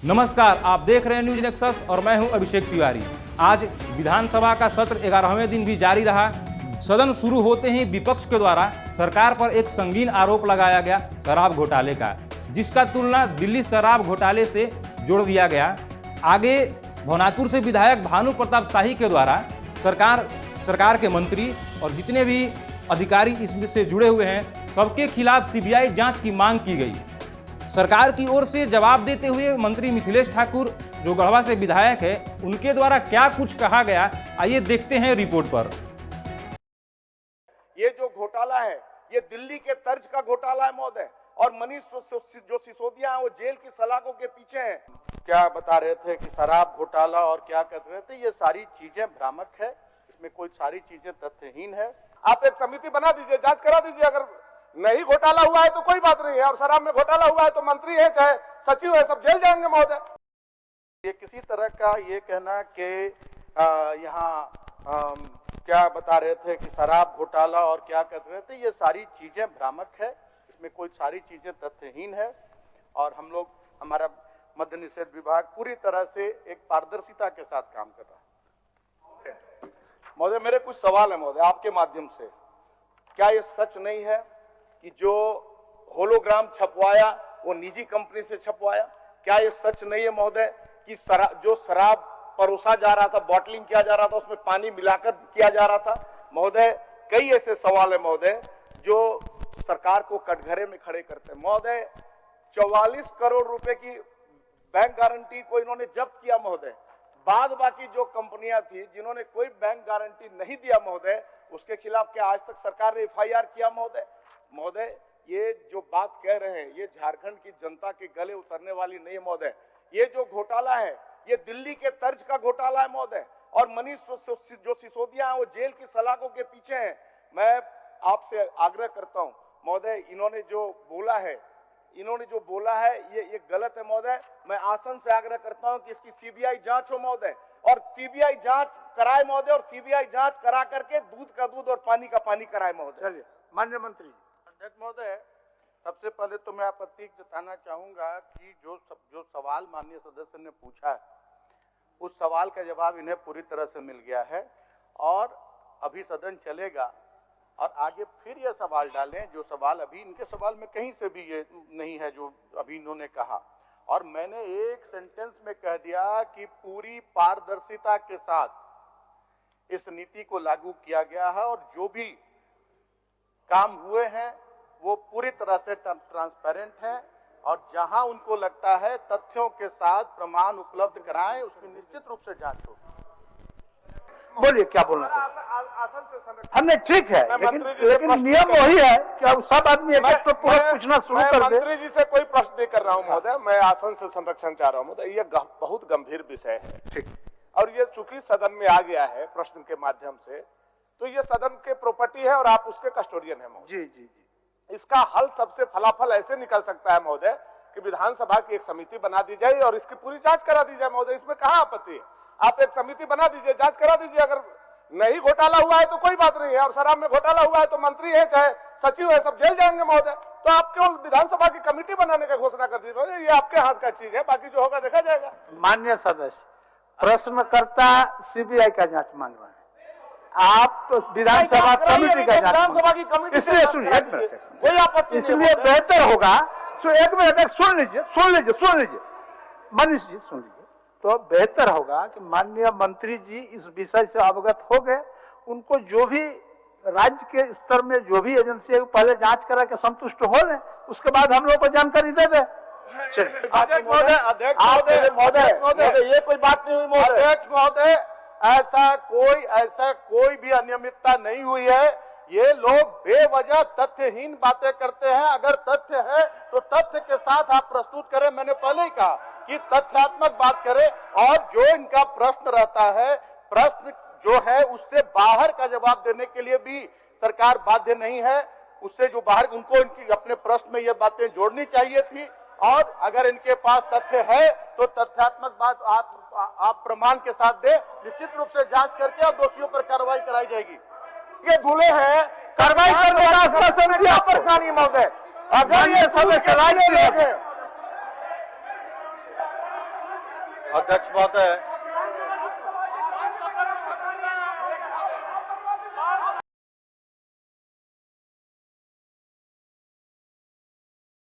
नमस्कार, आप देख रहे हैं न्यूज नेक्सस और मैं हूं अभिषेक तिवारी। आज विधानसभा का सत्र 11वें दिन भी जारी रहा। सदन शुरू होते ही विपक्ष के द्वारा सरकार पर एक संगीन आरोप लगाया गया शराब घोटाले का, जिसका तुलना दिल्ली शराब घोटाले से जोड़ दिया गया। आगे भवनाथपुर से विधायक भानु प्रताप शाही के द्वारा सरकार के मंत्री और जितने भी अधिकारी इससे जुड़े हुए हैं सबके खिलाफ सीबीआई जांच की मांग की गई। सरकार की ओर से जवाब देते हुए मंत्री मिथिलेश ठाकुर, जो गढ़वा से विधायक है, उनके द्वारा क्या कुछ कहा गया, आइए देखते हैं रिपोर्ट पर। ये जो घोटाला है ये दिल्ली के तर्ज का घोटाला है महोदय, और मनीष जो सिसोदिया है वो जेल की सलाखों के पीछे हैं। क्या बता रहे थे कि शराब घोटाला और क्या कर रहे थे, ये सारी चीजें भ्रामक है, इसमें कोई सारी चीजें तथ्यहीन है। आप एक समिति बना दीजिए, जांच करा दीजिए। अगर नहीं घोटाला हुआ है तो कोई बात नहीं है, और शराब में घोटाला हुआ है तो मंत्री है चाहे सचिव है सब जेल जाएंगे महोदय। ये किसी तरह का ये कहना कि यहाँ क्या बता रहे थे कि शराब घोटाला और क्या कर रहे थे, ये सारी चीजें भ्रामक है, इसमें कोई सारी चीजें तथ्यहीन है। और हम लोग, हमारा मद्य निषेध विभाग पूरी तरह से एक पारदर्शिता के साथ काम कर रहा है। महोदय, मेरे कुछ सवाल है महोदय आपके माध्यम से। क्या ये सच नहीं है कि जो होलोग्राम छपवाया वो निजी कंपनी से छपवाया? क्या ये सच नहीं है महोदय कि जो शराब परोसा जा रहा था, बॉटलिंग किया जा रहा था, उसमें पानी मिलाकर किया जा रहा था? महोदय, कई ऐसे सवाल है महोदय जो सरकार को कटघरे में खड़े करते हैं। महोदय, 44 करोड़ रुपए की बैंक गारंटी को इन्होंने जब्त किया महोदय। बाद बाकी जो कंपनियां थी जिन्होंने कोई बैंक गारंटी नहीं दिया महोदय, उसके खिलाफ क्या आज तक सरकार ने FIR किया महोदय? महोदय, ये जो बात कह रहे हैं ये झारखंड की जनता के गले उतरने वाली नहीं है महोदय। ये जो घोटाला है ये दिल्ली के तर्ज का घोटाला है महोदय, और मनीष जो सिसोदिया है वो जेल की सलाखों के पीछे हैं। मैं आपसे आग्रह करता हूं महोदय, इन्होंने जो बोला है ये गलत है महोदय। मैं आसन से आग्रह करता हूं कि इसकी सीबीआई जांच हो महोदय, और सीबीआई जांच कराए महोदय, और सीबीआई जांच करा करके दूध का दूध और पानी का पानी कराए महोदय। चलिए, माननीय मंत्री। अध्यक्ष महोदय, सबसे पहले तो मैं आपत्ति जताना चाहूंगा कि जो सवाल माननीय सदस्य ने पूछा है उस सवाल का जवाब इन्हें पूरी तरह से मिल गया है, और अभी सदन चलेगा और आगे फिर ये सवाल डालें जो सवाल अभी इनके सवाल में कहीं से भी ये नहीं है जो अभी इन्होंने कहा। और मैंने एक सेंटेंस में कह दिया कि पूरी पारदर्शिता के साथ इस नीति को लागू किया गया है, और जो भी काम हुए हैं वो पूरी तरह से ट्रांसपेरेंट हैं, और जहां उनको लगता है तथ्यों के साथ प्रमाण उपलब्ध कराएं, उसकी निश्चित रूप से जांच हो। बोलिए, क्या बोलना था? आसन से संरक्षण हमने ठीक है, लेकिन नियम वही है कि अब सब आदमी एक तो पूरा पूछना शुरू कर दे। मंत्री जी से कोई प्रश्न नहीं कर रहा हूं महोदय, मैं आसन से संरक्षण चाह रहा हूं महोदय। ये बहुत गंभीर विषय है, ठीक, और ये चूंकि सदन में आ गया है प्रश्न के माध्यम से, तो ये सदन के प्रॉपर्टी है और आप उसके कस्टोडियन है महोदय। जी जी जी। इसका हल सबसे फलाफल ऐसे निकल सकता है महोदय कि विधानसभा की एक समिति बना दी जाए और इसकी पूरी जांच करा दी जाए महोदय। इसमें कहां आपत्ति है? आप एक समिति बना दीजिए, जांच करा दीजिए। अगर नहीं घोटाला हुआ है तो कोई बात नहीं है, और शराब में घोटाला हुआ है तो मंत्री है चाहे सचिव है सब जेल जाएंगे महोदय। तो आप केवल विधानसभा की कमेटी बनाने का घोषणा कर दीजिए, ये आपके हाथ का चीज है, बाकी जो होगा देखा जाएगा। माननीय सदस्य, प्रश्नकर्ता सीबीआई का जांच मांग रहा है, आप तो विधानसभा कमेटी का जांच, विधानसभा की कमेटी। इसलिए सुनिए, एक मिनट, कोई आपत्ति, इसलिए बेहतर होगा, एक मिनट सुन लीजिए मनीष जी, सुन लीजिए। तो बेहतर होगा कि माननीय मंत्री जी इस विषय से अवगत हो गए, उनको जो भी राज्य के स्तर में जो भी एजेंसी है पहले जांच करा के संतुष्ट हो लें, उसके बाद हम लोग को जानकारी दे दे। अध्यक्ष महोदय, ये कोई बात नहीं हुई महोदय। अध्यक्ष महोदय, ऐसा कोई भी अनियमितता नहीं हुई है। ये लोग बेवजह तथ्यहीन बातें करते हैं। अगर तथ्य है तो तथ्य के साथ आप प्रस्तुत करें। मैंने पहले ही कहा कि तथ्यात्मक बात करें, और जो इनका प्रश्न रहता है, प्रश्न जो है उससे बाहर का जवाब देने के लिए भी सरकार बाध्य नहीं है। उससे जो बाहर, उनको इनकी अपने प्रश्न में ये बातें जोड़नी चाहिए थी, और अगर इनके पास तथ्य है तो तथ्यात्मक बात आप प्रमाण के साथ दे, निश्चित रूप से जांच करके और दोषियों पर कार्रवाई कराई जाएगी। ये धुले हैं, कार्रवाई करने का आश्वासन दिया, परेशानी महोदय। अगर ये सब अध्यक्ष महोदय,